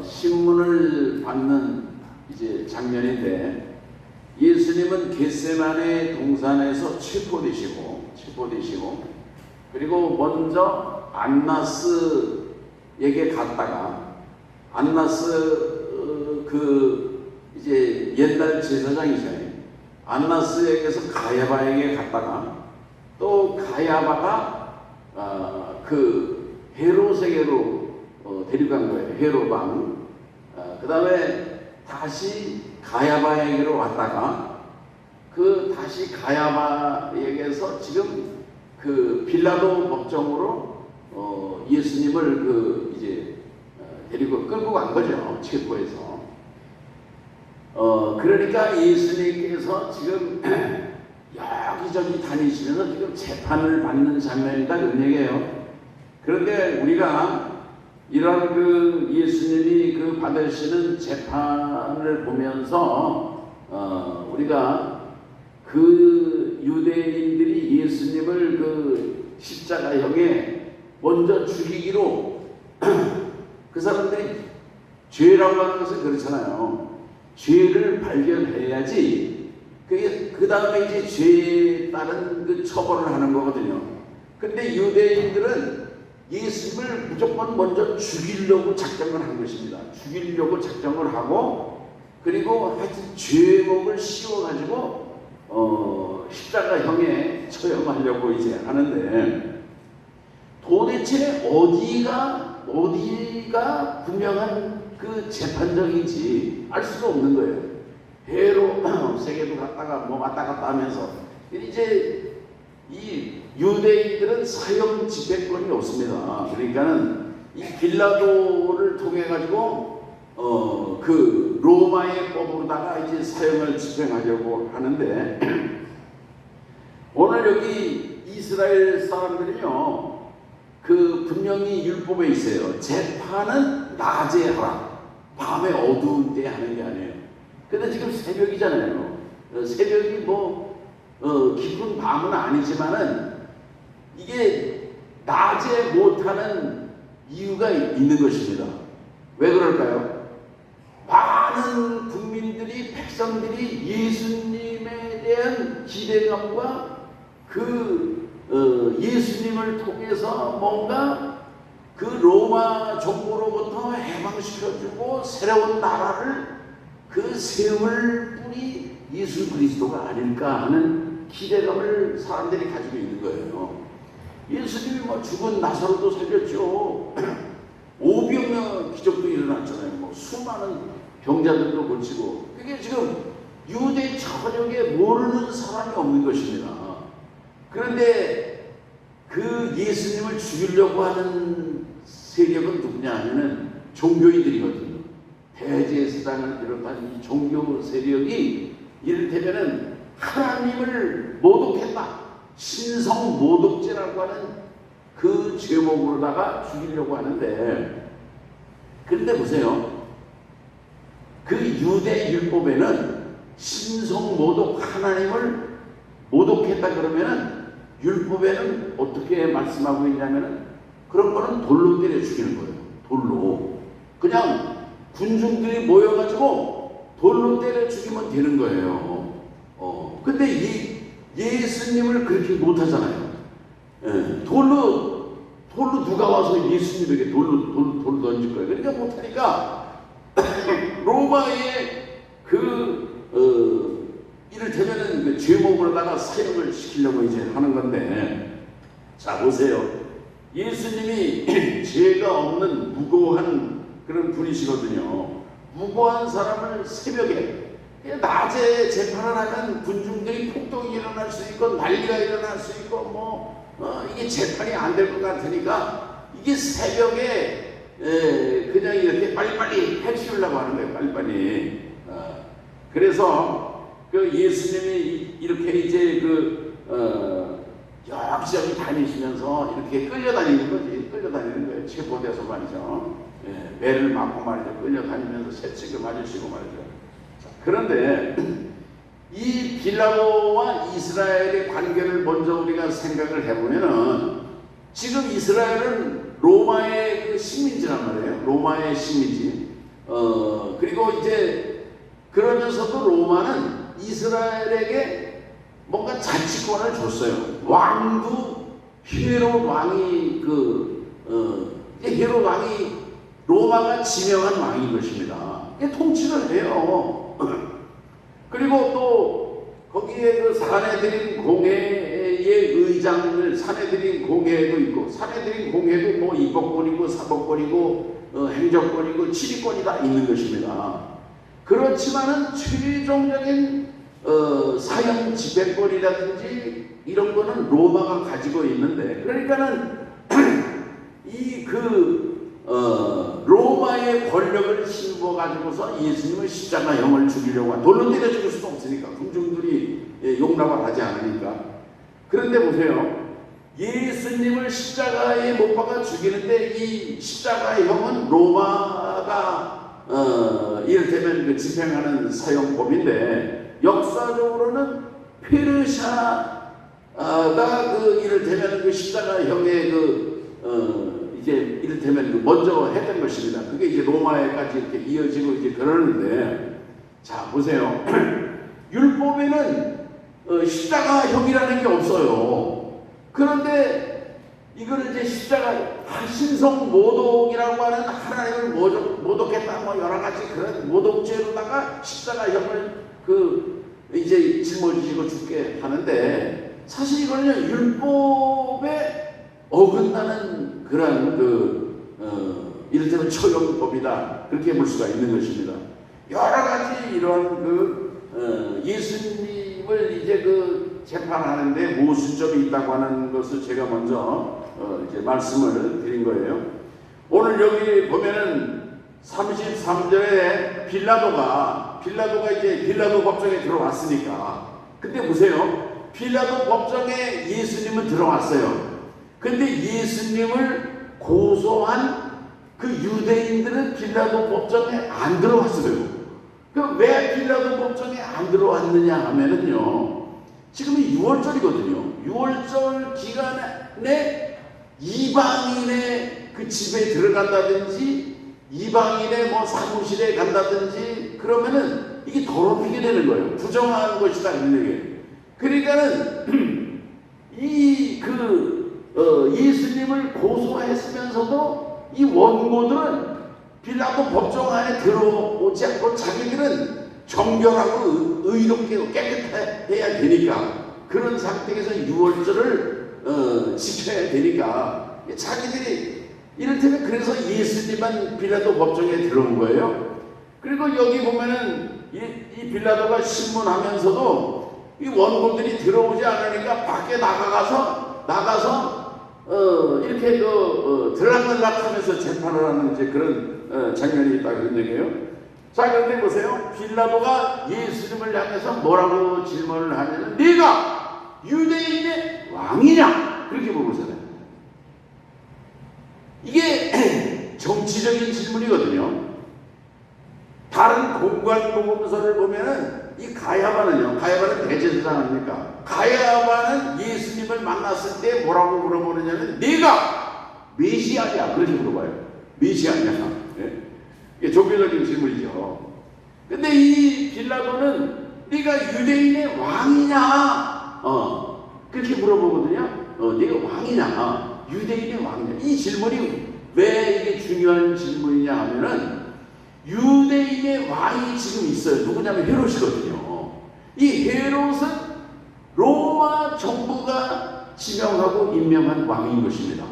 신문을 받는 이제 장면인데, 예수님은 겟세마네 동산에서 체포되시고 그리고 먼저 안나스에게 갔다가, 안나스 그 이제 옛날 제사장이잖아요. 안나스에게서 가야바에게 갔다가, 또 가야바가 그 헤롯에게로 데려간 거예요. 헤롯왕. 그 다음에 다시 가야바에게로 왔다가, 그 다시 가야바에게서 지금 그 빌라도 법정으로 예수님을 그 이제 데리고 끌고 간 거죠. 체포해서. 그러니까 예수님께서 지금 여기저기 다니시면서 지금 재판을 받는 장면이다, 그런 얘기예요. 그런데 우리가 이런 그 예수님이 그 받으시는 재판을 보면서 우리가 그 유대인들이 예수님을 그 십자가형에 먼저 죽이기로 그 사람들이 죄라고 하는 것은 그렇잖아요. 죄를 발견해야지 그 다음에 이제 죄에 따른 그 처벌을 하는 거거든요. 근데 유대인들은 예수님을 무조건 먼저 죽이려고 작정을 한 것입니다. 죽이려고 작정을 하고, 그리고 하여튼 죄목을 씌워가지고 십자가형에 처형하려고 이제 하는데, 도대체 어디가 분명한 그 재판정인지 알 수가 없는 거예요. 헤롯에게도 갔다가 뭐 왔다 갔다 하면서, 이제 이 유대인들은 사형 집행권이 없습니다. 그러니까는 이 빌라도를 통해 가지고 그 로마의 법으로다가 이제 사형을 집행하려고 하는데, 오늘 여기 이스라엘 사람들은요, 그 분명히 율법에 있어요. 재판은 낮에 하라, 밤에 어두운 때 하는 게 아니에요. 근데 지금 새벽이잖아요. 새벽이 뭐 깊은 밤은 아니지만은 이게 낮에 못하는 이유가 있는 것입니다. 왜 그럴까요? 많은 국민들이, 백성들이 예수님에 대한 기대감과 그 예수님을 통해서 뭔가 그 로마 정부로부터 해방시켜주고 새로운 나라를 그 세울 분이 예수 그리스도가 아닐까 하는 기대감을 사람들이 가지고 있는 거예요. 예수님이 뭐 죽은 나사로도 살렸죠. 오병이어 기적도 일어났잖아요. 뭐 수많은 병자들도 고치고. 그게 지금 유대 천역에 모르는 사람이 없는 것입니다. 그런데 그 예수님을 죽이려고 하는 세력은 누구냐 하면은 종교인들이거든요. 대제사장을 비롯한 이 종교 세력이 이를테면은 하나님을 모독했다, 신성 모독죄라고 하는 그 죄목으로다가 죽이려고 하는데, 그런데 보세요. 그 유대 율법에는 신성 모독, 하나님을 모독했다 그러면은 율법에는 어떻게 말씀하고 있냐면은 그런 거는 돌로 때려 죽이는 거예요. 돌로. 그냥 군중들이 모여가지고 돌로 때려 죽이면 되는 거예요. 근데 예수님을 그렇게 못하잖아요. 돌로 누가 와서 예수님에게 돌로 던질 거예요. 그러니까 못하니까 로마의 이를테면은 그 죄목으로다가 사형을 시키려고 이제 하는 건데, 자 보세요. 예수님이 죄가 없는 무고한 그런 분이시거든요. 무고한 사람을 새벽에, 낮에 재판을 하면 군중들이 폭동이 일어날 수 있고 난리가 일어날 수 있고 이게 재판이 안 될 것 같으니까 이게 새벽에 그냥 이렇게 빨리빨리 해치우려고 하는 거예요. 빨리빨리. 그래서 그 예수님이 이렇게 이제 여기저기 다니시면서 이렇게 끌려다니는 거지. 끌려다니는 거예요. 체포돼서 말이죠. 배를 맞고 말이죠. 끌려다니면서 새치고 맞으시고 말이죠. 그런데 이 빌라도와 이스라엘의 관계를 먼저 우리가 생각을 해보면은, 지금 이스라엘은 로마의 그 식민지란 말이에요. 로마의 식민지. 그리고 이제 그러면서도 로마는 이스라엘에게 뭔가 자치권을 줬어요. 왕도 헤롯 왕이 헤롯 왕이 로마가 지명한 왕인 것입니다. 통치를 해요. 그리고 또 거기에 그 사내들인 공회의 의장을 사내들인 공회도 있고, 사내들인 공회도 뭐 입법권이고 사법권이고 행정권이고 치리권이 다 있는 것입니다. 그렇지만은 최종적인 사형 집행권이라든지 이런 거는 로마가 가지고 있는데, 그러니까는 로마의 권력을 힘입어 가지고서 예수님을 십자가형을 죽이려고 돌로 때려 죽일 수도 없으니까, 군중들이 용납을 하지 않으니까. 그런데 보세요, 예수님을 십자가에 못 박아 죽이는데 이 십자가형은 로마가 이를테면 그 집행하는 사형법인데, 역사적으로는 페르시아가 이를테면 그 십자가형의 이제 이를테면 먼저 했던 것입니다. 그게 이제 로마에까지 이렇게 이어지고 이제 그러는데, 자 보세요. 율법에는 십자가형이라는 게 없어요. 그런데 이거를 이제 신성 모독이라고 하는, 하나님을 모독했다 뭐 여러 가지 그런 모독죄로다가 십자가형을 이제 짊어지고 죽게 하는데, 사실 이거는 율법에 어긋나는 그런 이를테면 처형법이다, 그렇게 볼 수가 있는 것입니다. 여러 가지 이런 예수님을 이제 재판하는데 모순점이 있다고 하는 것을 제가 먼저 이제 말씀을 드린 거예요. 오늘 여기 보면은 33절에 빌라도가 이제 빌라도 법정에 들어왔으니까, 근데 보세요, 빌라도 법정에 예수님은 들어왔어요. 근데 예수님을 고소한 그 유대인들은 빌라도 법정에 안 들어왔어요. 왜 빌라도 법정에 안 들어왔느냐 하면은요, 지금이 6월절이거든요. 6월절 기간에 이방인의 그 집에 들어간다든지 이방인의 뭐 사무실에 간다든지 그러면은 이게 더럽히게 되는 거예요. 부정한 것이다, 이런 얘기예요. 그러니까는 예수님을 고소했으면서도 이 원고들은 빌라도 법정 안에 들어오지 않고 자기들은 정결하고 의롭게 깨끗해야 되니까, 그런 상태에서 6월절을 지켜야 되니까 자기들이 이를테면 그래서 예수님만 빌라도 법정에 들어온 거예요. 그리고 여기 보면은 이 빌라도가 신문하면서도 이 원고들이 들어오지 않으니까 밖에 나가서 이렇게 들락날락하면서 재판을 하는 이제 그런 장면이 있다, 그런 얘기예요. 자, 그런데 보세요. 빌라도가 예수님을 향해서 뭐라고 질문을 하냐면, 네가 유대인의 왕이냐? 그렇게 물어보잖아요. 이게 정치적인 질문이거든요. 다른 공관복음서를 보면은 이 가야바는 대제사장 아닙니까? 가야바는 예수님을 만났을 때 뭐라고 물어보느냐면, 네가 메시아냐? 그렇게 물어봐요. 메시아냐? 이게 종교적인 질문이죠. 근데 이 빌라도는 네가 유대인의 왕이냐? 그렇게 물어보거든요. 네가 왕이냐? 유대인의 왕이냐? 이 질문이 왜 이게 중요한 질문이냐 하면은, 유대인의 왕이 지금 있어요. 누구냐면 헤롯이거든요. 이 헤롯은 로마 정부가 지명하고 임명한 왕인 것입니다.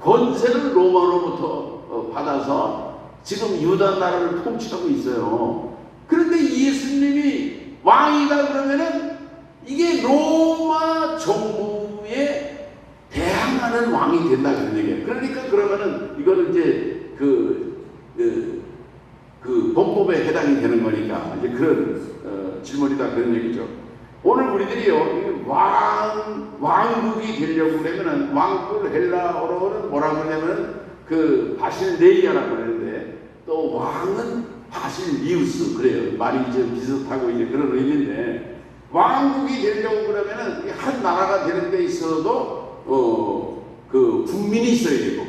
권세를 로마로부터 받아서 지금 유다 나라를 통치하고 있어요. 그런데 예수님이 왕이다 그러면은 이게 로마 정부에 대항하는 왕이 된다, 그런 얘기예요. 그러니까 그러면은 이거는 이제 범법에 해당이 되는 거니까 이제 그런 질문이다, 그런 얘기죠. 오늘 우리들이요, 왕국이 되려고 그러면은, 왕국을 헬라어로는 뭐라고 하냐면 바실레이아라고 그러는데, 또 왕은 바실리우스 그래요. 말이 이제 비슷하고 이제 그런 의미인데, 왕국이 되려고 그러면은 한 나라가 되는 데 있어도 국민이 있어야 되고,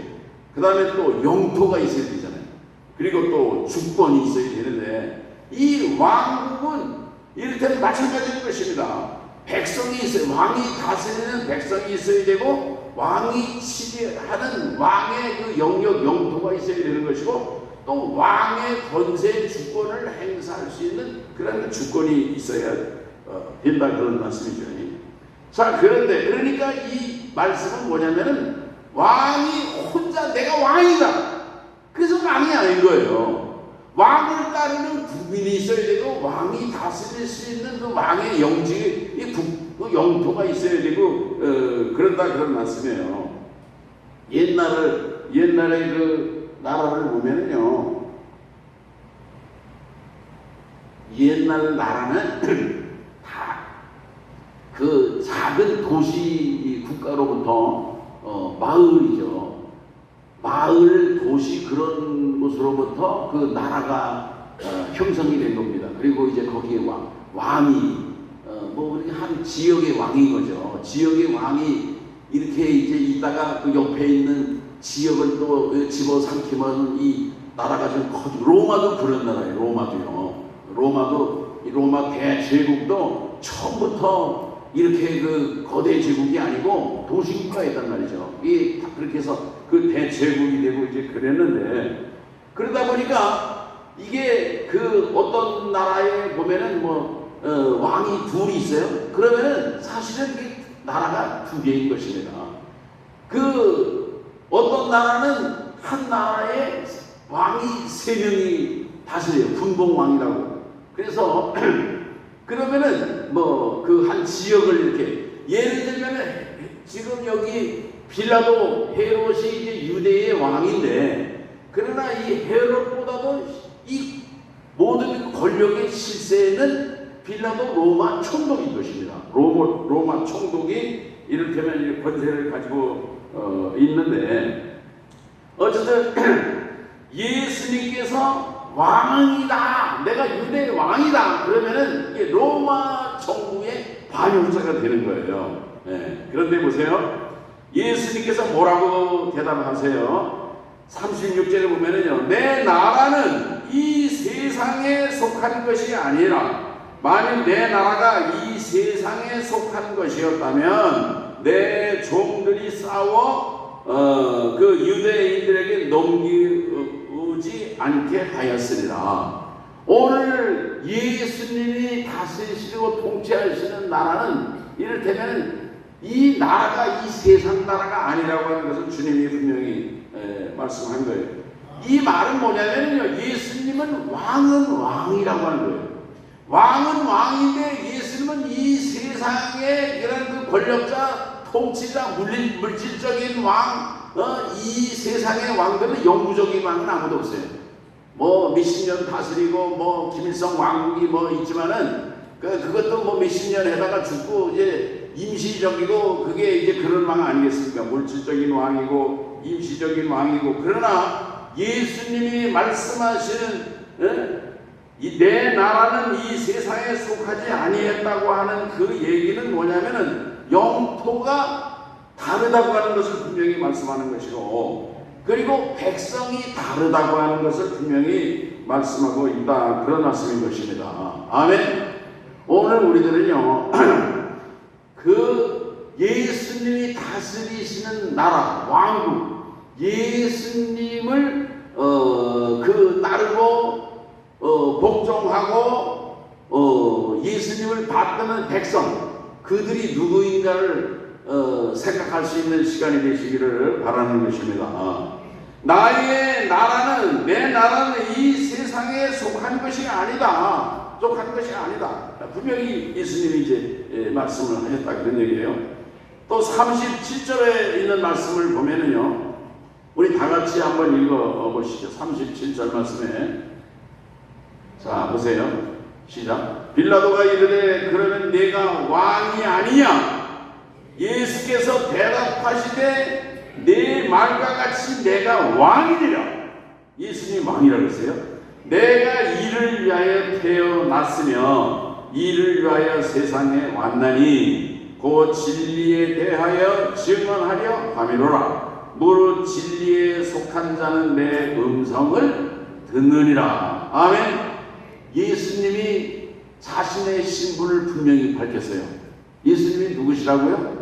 그 다음에 또 영토가 있어야 되잖아요. 그리고 또 주권이 있어야 되는데 이 왕국은 이를테면 마찬가지인 것입니다. 백성이 있어요. 왕이 다스리는 백성이 있어야 되고 왕이 치리하는 왕의 그 영역 영토가 있어야 되는 것이고 또 왕의 권세 주권을 행사할 수 있는 그런 주권이 있어야 된다 그런 말씀이죠. 자, 그런데 그러니까 이 말씀은 뭐냐면은 왕이 혼자 내가 왕이다. 그래서 왕이 아닌 거예요. 왕을 따르는 국민이 있어야 되고 왕이 다스릴 수 있는 그 왕의 영지, 그 영토가 있어야 되고 그런다 그런 말씀이에요. 옛날에 그 나라를 보면은요, 옛날 나라는 다 그 작은 도시 국가로부터 마을이죠. 마을, 도시 그런 곳으로부터 그 나라가 형성이 된 겁니다. 그리고 이제 거기에 왕이 뭐 이렇게 한 지역의 왕인 거죠. 지역의 왕이 이렇게 이제 있다가 그 옆에 있는 지역을 또 집어삼키면 이 나라가 좀 커지고 로마도 그런 나라예요. 로마 대제국도 처음부터 이렇게 그 거대 제국이 아니고 도시국가였단 말이죠. 이 그렇게 해서 그 대제국이 되고 이제 그랬는데 그러다 보니까 이게 그 어떤 나라에 보면은 뭐 왕이 둘이 있어요. 그러면은 사실은 그 나라가 두 개인 것입니다. 그 어떤 나라는 한 나라에 왕이 세 명이 다스려요. 분봉왕이라고. 그래서 그러면은 뭐 그 한 지역을 이렇게 예를 들면은 지금 여기 빌라도 헤롯이 이제 유대의 왕인데 그러나 이 헤롯보다도 이 모든 권력의 실세는 빌라도 로마 총독인 것입니다. 로마 총독이 이를테면 권세를 가지고 있는데 어쨌든 예수님께서 왕이다, 내가 유대의 왕이다 그러면은 이게 로마 정부의 반역자가 되는 거예요. 네. 그런데 보세요. 예수님께서 뭐라고 대답하세요? 36절에 보면은요, 내 나라는 이 세상에 속한 것이 아니라 만일 내 나라가 이 세상에 속한 것이었다면 내 종들이 싸워 그 유대인들에게 넘기지 않게 하였으리라. 오늘 예수님이 다스리시고 통치하시는 나라는 이를테면 이 나라가 이 세상 나라가 아니라고 하는 것을 주님이 분명히 말씀한 거예요. 이 말은 뭐냐면요, 예수님은 왕은 왕이라고 하는 거예요. 왕은 왕인데 예수님은 이 세상의 이런 그 권력자, 통치자, 물질적인 왕, 이 세상의 왕들은 영구적인 왕은 아무도 없어요. 뭐 몇십 년 다스리고 뭐 김일성 왕국이 뭐 있지만은 그것도 뭐 몇십 년 해다가 죽고 이제 임시적이고 그게 이제 그런 왕 아니겠습니까? 물질적인 왕이고 임시적인 왕이고. 그러나 예수님이 말씀하시는 내 나라는 이 세상에 속하지 아니했다고 하는 그 얘기는 뭐냐면은 영토가 다르다고 하는 것을 분명히 말씀하는 것이고, 그리고 백성이 다르다고 하는 것을 분명히 말씀하고 있다, 그런 말씀인 것입니다. 아멘. 오늘 우리들은요 그 예수님이 다스리시는 나라, 왕국, 예수님을 그 따르고 복종하고 예수님을 받드는 백성, 그들이 누구인가를 생각할 수 있는 시간이 되시기를 바라는 것입니다. 나의 나라는, 내 나라는 이 세상에 속한 것이 아니다. 속한 것이 아니다. 분명히 예수님이 이제 말씀을 하셨다, 그런 얘기예요. 또 37절에 있는 말씀을 보면은요, 우리 다 같이 한번 읽어 보시죠. 37절 말씀에. 자, 보세요. 시작. 빌라도가 이르되 그러면 내가 왕이 아니냐? 예수께서 대답하시되 내 말과 같이 내가 왕이니라. 예수님 왕이라고 했어요. 내가 이를 위하여 태어났으며 이를 위하여 세상에 왔나니 곧 진리에 대하여 증언하려 함이로라. 무릇 진리에 속한 자는 내 음성을 듣느니라. 아멘. 예수님이 자신의 신분을 분명히 밝혔어요. 예수님이 누구시라고요?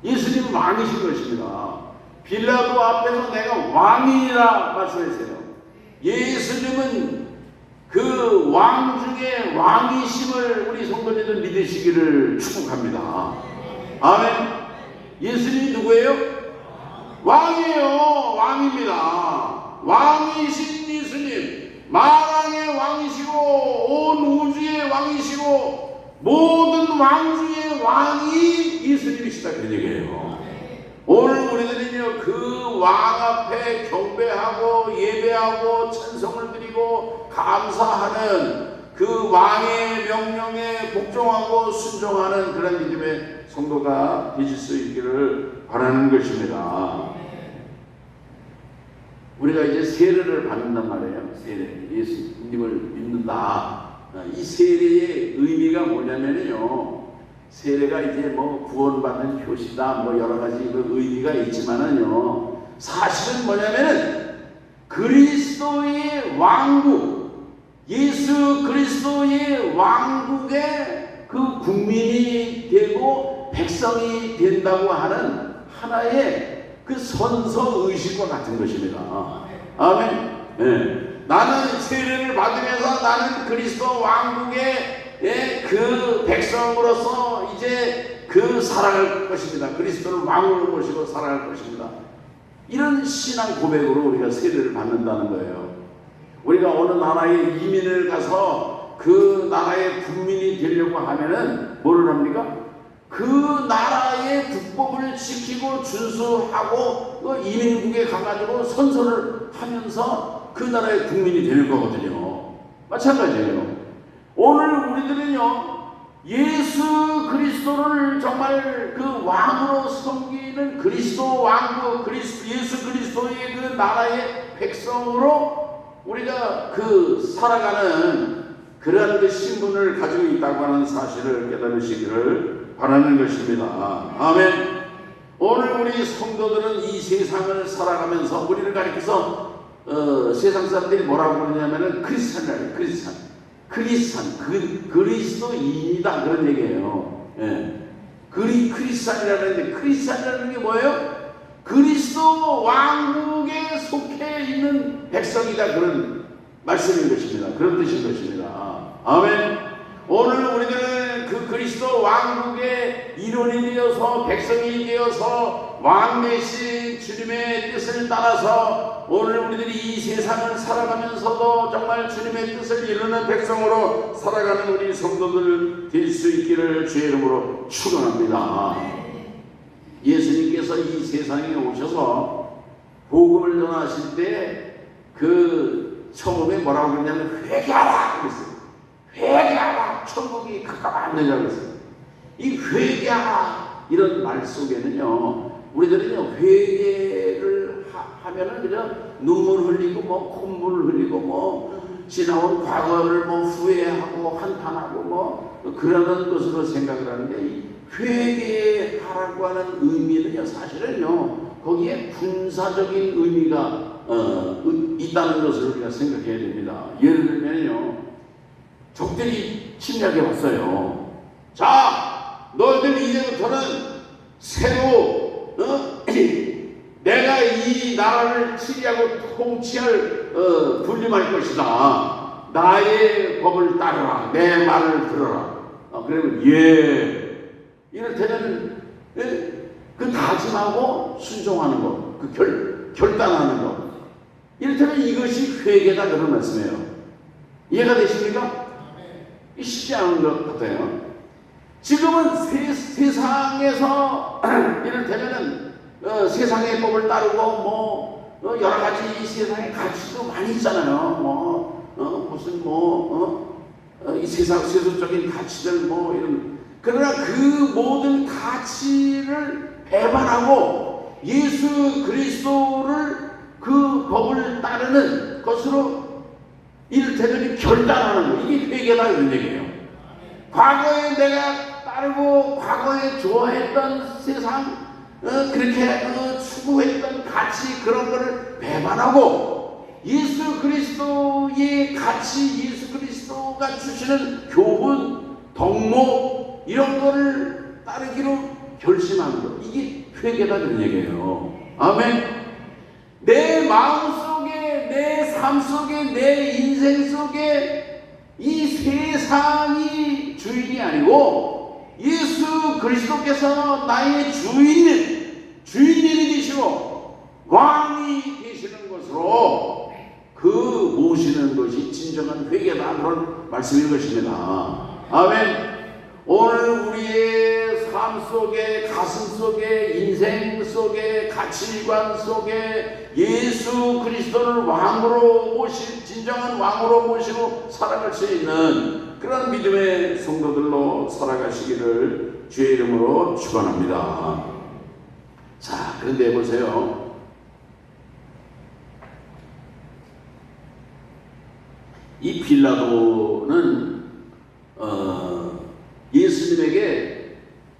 예수님은 왕이신 것입니다. 빌라도 앞에서 내가 왕이라 말씀했어요. 예수님은 그 왕 중에 왕이심을 우리 성도님들 믿으시기를 축복합니다. 아멘. 예수님이 누구예요? 왕이에요. 왕입니다. 왕이신 예수님, 만왕의 왕이시고 온 우주의 왕이시고 모든 왕 중의 왕이 예수님이시다, 그런 얘기예요. 오늘 우리들은요, 그 왕 앞에 경배하고 예배하고 찬송을 드리고 감사하는 그 왕의 명령에 복종하고 순종하는 그런 믿음의 성도가 되실 수 있기를 바라는 것입니다. 우리가 이제 세례를 받는단 말이에요. 세례, 예수님을 믿는다. 이 세례의 의미가 뭐냐면요, 세례가 이제 뭐 구원받는 표시다, 뭐 여러 가지 의미가 있지만은요, 사실은 뭐냐면은 그리스도의 왕국, 예수 그리스도의 왕국의 그 국민이 되고 백성이 된다고 하는 하나의 그 선서 의식과 같은 것입니다. 아멘. 네. 나는 세례를 받으면서 나는 그리스도 왕국의 그 백성으로서 이제 그 살아갈 것입니다. 그리스도를 왕으로 모시고 살아갈 것입니다. 이런 신앙 고백으로 우리가 세례를 받는다는 거예요. 우리가 어느 나라에 이민을 가서 그 나라의 국민이 되려고 하면은 뭐를 합니까? 그 나라의 국법을 지키고 준수하고 그 이민국에 가가지고 선서를 하면서 그 나라의 국민이 되는 거거든요. 마찬가지예요. 오늘 우리들은요, 예수 그리스도를 정말 그 왕으로 섬기는 그리스도 왕국, 예수 그리스도의 그 나라의 백성으로 우리가 그 살아가는 그러한 그 신분을 가지고 있다고 하는 사실을 깨달으시기를 바라는 것입니다. 아멘. 오늘 우리 성도들은 이 세상을 살아가면서 우리를 가리켜서 세상 사람들이 뭐라고 그러냐면은 크리스찬이에요. 그리스도인이다, 그런 얘기예요. 예. 크리스찬이라는데, 크리스찬이라는 게 뭐예요? 그리스도 왕국에 속해 있는 백성이다, 그런 말씀인 것입니다. 그런 뜻인 것입니다. 아멘. 오늘 우리들은 그 그리스도 왕국의 일원이 되어서 백성이 되어서 왕 되신 주님의 뜻을 따라서 오늘 우리들이 이 세상을 살아가면서도 정말 주님의 뜻을 이루는 백성으로 살아가는 우리 성도들 될 수 있기를 주의 이름으로 축원합니다. 예수님께서 이 세상에 오셔서 복음을 전하실 때 그 처음에 뭐라고 그러냐면 회개하라 그랬어요. 회개하라, 천국이 가까웠느냐 그랬어요. 이 회개하라 이런 말 속에는요, 우리들은요, 회개를 하면은 그냥 눈물 흘리고 뭐 콧물 흘리고 뭐 지나온 과거를 뭐 후회하고 한탄하고 뭐 그러는 것으로 생각을 하는데, 이 회개하라고 하는 의미는요, 사실은요, 거기에 군사적인 의미가 있다는 것을 우리가 생각해야 됩니다. 예를 들면요, 적들이 침략해 왔어요. 자, 너희들 이제부터는 새로 내가 이 나라를 치리하고 통치할 군림할 것이다. 나의 법을 따르라. 내 말을 들어라. 그러면 이를테면 그 다짐하고 순종하는 것, 그 결단하는 것, 이를테면 이것이 회개다, 그런 말씀이에요. 이해가 되십니까? 쉽지 않은 것 같아요. 지금은 세상에서 이를테면은 세상의 법을 따르고 뭐 여러 가지 이 세상의 가치도 많이 있잖아요. 무슨 이 세속적인 가치들 뭐 이런. 그러나 그 모든 가치를 배반하고 예수 그리스도를 그 법을 따르는 것으로 이를테면 결단하는 거, 이게 회개다, 이런 얘기예요. 과거에 내가 따르고 과거에 좋아했던 세상, 그렇게 추구했던 가치, 그런 거를 배반하고 예수 그리스도의 가치, 예수 그리스도가 주시는 교훈, 덕목 이런 거를 따르기로 결심하는 것, 이게 회개다 그런 얘기예요. 아멘. 내 마음 속에, 내 삶 속에, 내 인생 속에 이 세상이 주인이 아니고 예수 그리스도께서 나의 주인님이 되시고 왕이 되시는 것으로 그 모시는 것이 진정한 회개다, 그런 말씀인 것입니다. 아멘. 오늘 우리의 삶 속에, 가슴 속에, 인생 속에, 가치관 속에 예수 그리스도를 왕으로 진정한 왕으로 모시고 살아갈 수 있는 그런 믿음의 성도들로 살아가시기를 주의 이름으로 축원합니다. 자, 그런데 보세요. 이 빌라도는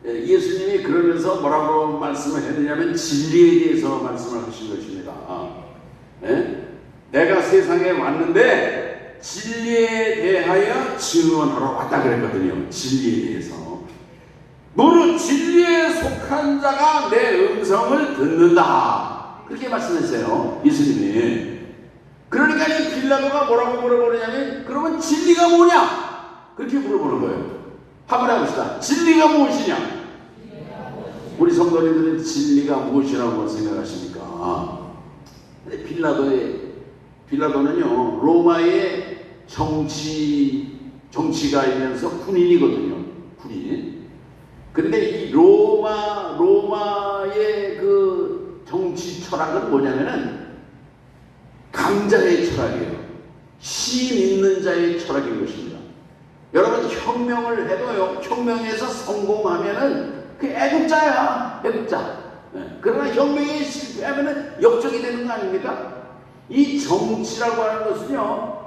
예수님이 그러면서 뭐라고 말씀을 했느냐면 진리에 대해서 말씀을 하신 것입니다. 내가 세상에 왔는데 진리에 대하여 증언하러 왔다 그랬거든요. 진리에 대해서. 너는 진리에 속한 자가 내 음성을 듣는다, 그렇게 말씀했어요, 예수님이. 그러니까 이 빌라도가 뭐라고 물어보느냐면, 그러면 진리가 뭐냐? 그렇게 물어보는 거예요. 한번 해봅시다. 진리가 무엇이냐? 우리 성도님들은 진리가 무엇이라고 생각하십니까? 근데 빌라도는요, 로마의 정치가이면서 군인이거든요. 군인. 그런데 이 로마의 그 정치 철학은 뭐냐면은 강자의 철학이에요. 힘 있는 자의 철학인 것입니다. 여러분, 혁명을 해도요, 혁명에서 성공하면은 그 애국자야, 애국자. 그러나 혁명에 실패하면은 역적이 되는 거 아닙니까? 이 정치라고 하는 것은요,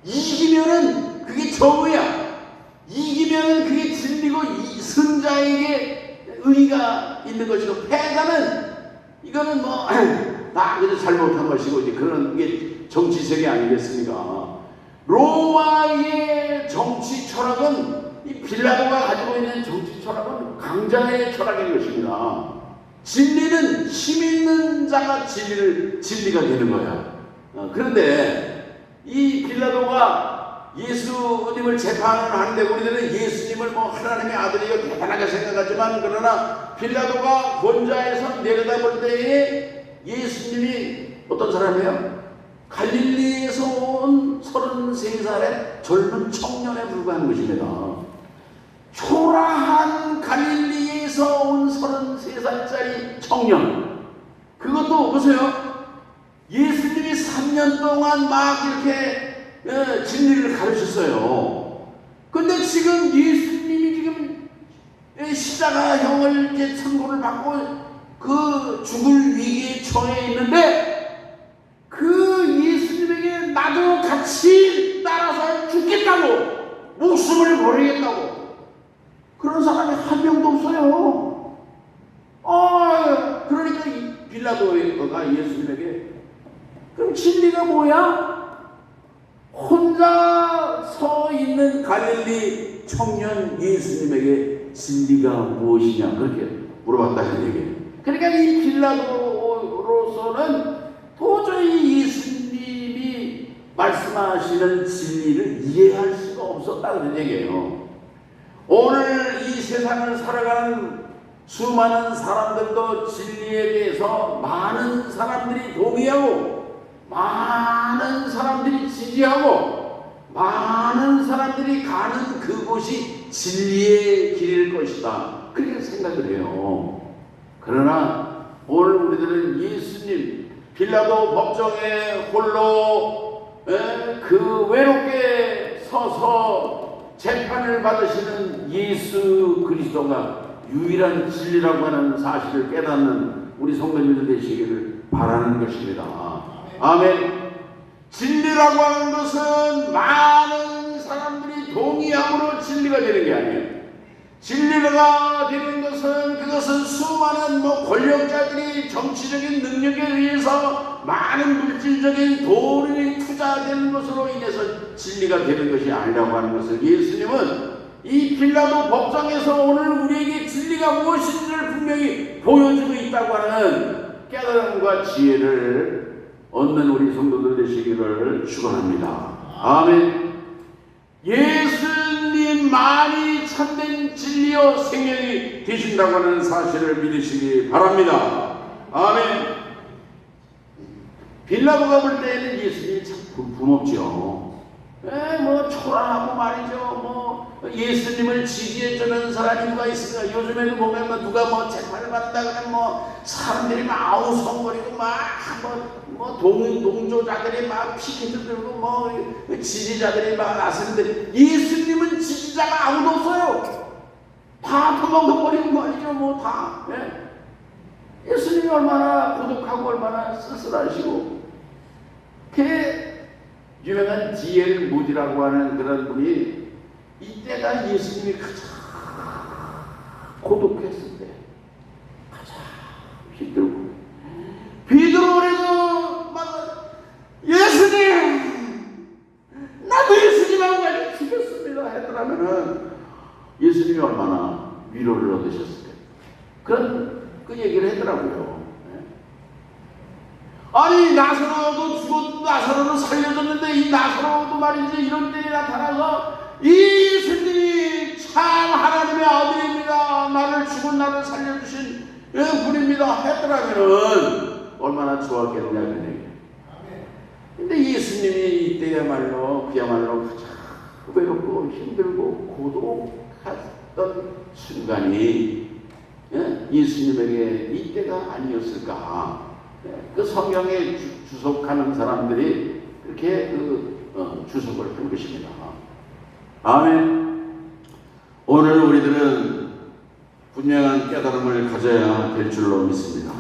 이기면은 그게 정의야. 이기면은 그게 진리고 승자에게 의의가 있는 것이고, 패자는 이거는 뭐 나 그저 잘못한 것이고, 이제 그런 게 정치 세계 아니겠습니까? 로마의 정치 철학은, 이 빌라도가 가지고 있는 정치 철학은 강자의 철학인 것입니다. 진리는 힘 있는 자가 진리가 되는 거야. 그런데 이 빌라도가 예수님을 재판을 하는데, 우리들은 예수님을 뭐 하나님의 아들이요 대단하게 생각하지만, 그러나 빌라도가 권좌에서 내려다볼 때에 예수님이 어떤 사람이에요? 갈릴리에서 온 33살의 젊은 청년에 불과한 것입니다. 초라한 갈릴리에서 온 33살짜리 청년. 그것도 보세요. 예수님이 3년 동안 막 이렇게 진리를 가르쳤어요. 근데 지금 예수님이 지금 십자가형을 이제 천고를 받고 그 죽을 위기에 처해 있는데, 그 예수님에게 나도 같이 따라서 죽겠다고, 목숨을 버리겠다고, 그런 사람이 한 명도 없어요. 그러니까 이 빌라도가 예수님에게, 그럼 진리가 뭐야? 혼자 서 있는 갈릴리 청년 예수님에게 진리가 무엇이냐, 그렇게 물어봤다는 얘기예요. 그러니까 이 빌라도로서는 도저히 예수님이 말씀하시는 진리를 이해할 수가 없었다는 얘기예요. 오늘 이 세상을 살아가는 수많은 사람들도 진리에 대해서 많은 사람들이 동의하고, 많은 사람들이 지지하고, 많은 사람들이 가는 그곳이 진리의 길일 것이다, 그렇게 생각을 해요. 그러나 오늘 우리들은 예수님, 빌라도 법정에 홀로 그 외롭게 서서 재판을 받으시는 예수 그리스도가 유일한 진리라고 하는 사실을 깨닫는 우리 성도님들 되시기를 바라는 것입니다. 아멘. 진리라고 하는 것은 많은 사람들이 동의함으로 진리가 되는 게 아니에요. 진리가 되는 것은 그것은 수많은 권력자들이 정치적인 능력에 의해서 많은 물질적인 돈이 투자되는 것으로 인해서 진리가 되는 것이 아니라고 하는 것을 예수님은 이 빌라도 법정에서 오늘 우리에게 진리가 무엇인지를 분명히 보여주고 있다고 하는 깨달음과 지혜를 얻는 우리 성도들 되시기를 축원합니다. 아멘. 예수님만이 참된 진리요 생명이 되신다고 하는 사실을 믿으시기 바랍니다. 아멘. 빌라도가 볼 때에는 예수님이 참 부럽죠. 초라하고 말이죠. 예수님을 지지해주는 사람이 누가 있습니까? 요즘에도 보면 누가 재판을 받는다 그러면 사람들이 막 아우성거리고 동조자들이 막 피켓을 들고 지지자들이 막 나서는데 예수님은 지지자가 아무도 없어요. 다 도망가버리는 거 아니죠. 다. 예수님이 얼마나 고독하고 얼마나 쓸쓸하시고 유명한 D.L. 무디라고 하는 그런 분이 이때가 예수님이 가장 고독했을 때, 가장 힘들고 비드로에도 막 예수님, 나도 예수님하고 같이 죽였습니다 했더라면은 예수님이 얼마나 위로를 얻으셨을까요? 그 얘기를 하더라고요. 아니 나사로도 죽었고 나사로는 살려졌는데 이 나사로도 말이지 이런 때에 나타나서 이 예수님이 참 하나님의 아들입니다. 나를 죽은 나를 살려주신 분입니다 했더라면은 얼마나 좋았겠냐 그 얘기. 근데 예수님이 이때야말로 그야말로 가장 외롭고 힘들고 고독했던 순간이 예수님에게 이때가 아니었을까. 그 성경에 주석하는 사람들이 그렇게 주석을 한 것입니다. 아멘. 오늘 우리들은 분명한 깨달음을 가져야 될 줄로 믿습니다.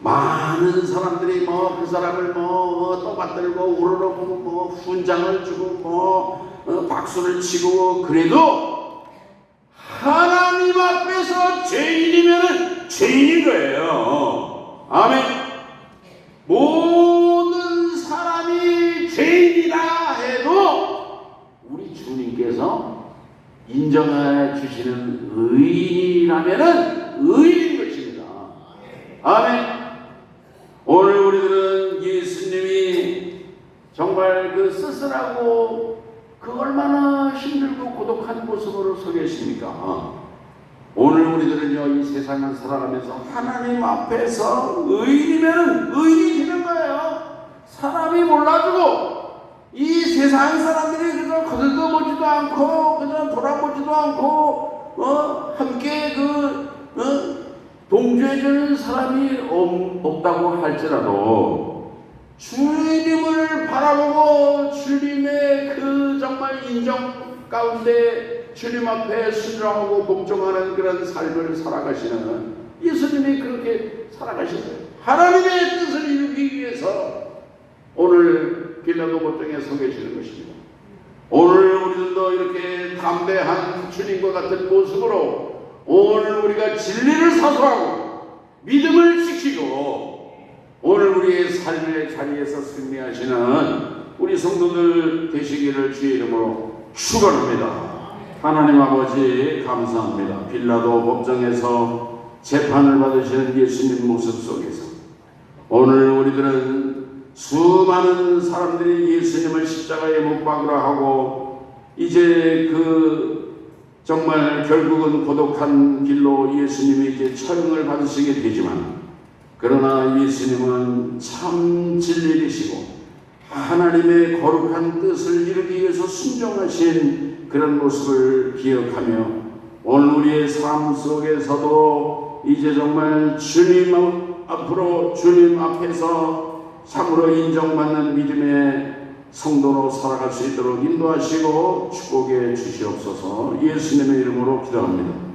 많은 사람들이 그 사람을 떠받들고 우러러보고 훈장을 주고 박수를 치고 그래도 하나님 앞에서 죄인이면은 죄인인 거예요. 아멘. 모든 사람이 죄인이다 해도 우리 주님께서 인정해 주시는 의인이라면은 의인인 것입니다. 아멘. 오늘 우리들은 예수님이 정말 그 쓸쓸하고 얼마나 힘들고 고독한 모습으로 서 계십니까? 오늘 우리들은요, 이 세상을 살아가면서 하나님 앞에서 의인이면 의인이 되는 거예요. 사람이 몰라주고, 이 세상 사람들이 그저 거들떠보지도 않고, 그저 돌아보지도 않고, 함께 동조해주는 사람이 없다고 할지라도, 주님을 바라보고, 주님의 정말 인정 가운데 주님 앞에 순종하고 복종하는 그런 삶을 살아가시는 예수님이 그렇게 살아가셨어요. 하나님의 뜻을 이루기 위해서 오늘 빌라도 법정에 서 계시는 것입니다. 오늘 우리들도 이렇게 담대한 주님과 같은 모습으로 오늘 우리가 진리를 사수하고 믿음을 지키고 오늘 우리의 삶의 자리에서 승리하시는 우리 성도들 되시기를 주의 이름으로 축원합니다. 하나님 아버지 감사합니다. 빌라도 법정에서 재판을 받으시는 예수님 모습 속에서 오늘 우리들은 수많은 사람들이 예수님을 십자가에 못 박으라 하고 이제 정말 결국은 고독한 길로 예수님이 이제 처형을 받으시게 되지만 그러나 예수님은 참 진리이시고 하나님의 거룩한 뜻을 이루기 위해서 순종하신 그런 모습을 기억하며 오늘 우리의 삶 속에서도 이제 정말 주님 앞으로 주님 앞에서 참으로 인정받는 믿음의 성도로 살아갈 수 있도록 인도하시고 축복해 주시옵소서. 예수님의 이름으로 기도합니다.